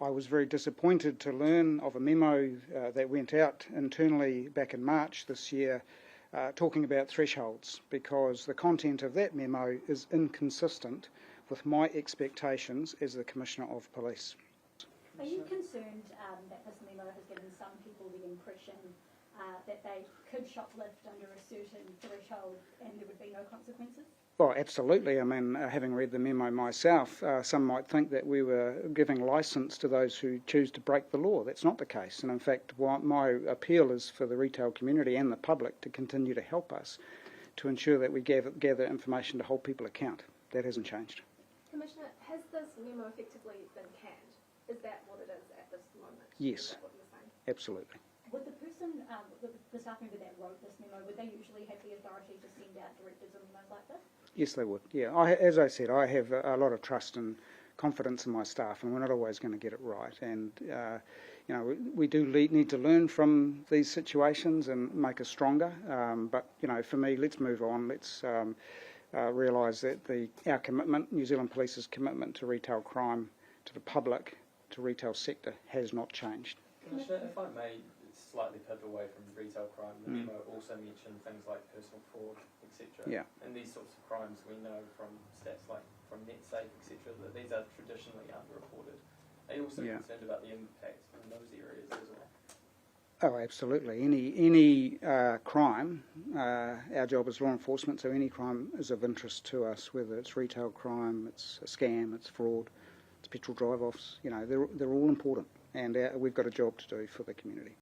I was very disappointed to learn of a memo that went out internally back in March this year talking about thresholds, because the content of that memo is inconsistent with my expectations as the Commissioner of Police. Are you concerned that this memo has given some people the impression that they could shoplift under a certain threshold and there would be no consequences? Well, absolutely. I mean, having read the memo myself, some might think that we were giving licence to those who choose to break the law. That's not the case. And in fact, my appeal is for the retail community and the public to continue to help us to ensure that we gather information to hold people account. That hasn't changed. Commissioner, has this memo effectively been canned? Is that what it is at this moment? Yes, is that what you're saying? absolutely. Would the person, the staff member that wrote this memo, would they usually have the authority to send out directives or memos like this? Yes, they would. Yeah, as I said, I have a lot of trust and confidence in my staff, and we're not always going to get it right. And you know, we do need to learn from these situations and make us stronger. But you know, for me, let's move on. Let's realise that our commitment, New Zealand Police's commitment to retail crime, to the public, to retail sector, has not changed. Commissioner, if I may slightly pivot away from retail crime, the memo also mentioned things like personal fraud, etc. Yeah. And these sorts of crimes, we know from stats like from NetSafe, etc., that these are traditionally underreported. Are you also concerned about the impact in those areas as well? Oh, absolutely. Any crime, our job is law enforcement, so any crime is of interest to us, whether it's retail crime, it's a scam, it's fraud, it's petrol drive-offs. You know, they're all important, and we've got a job to do for the community.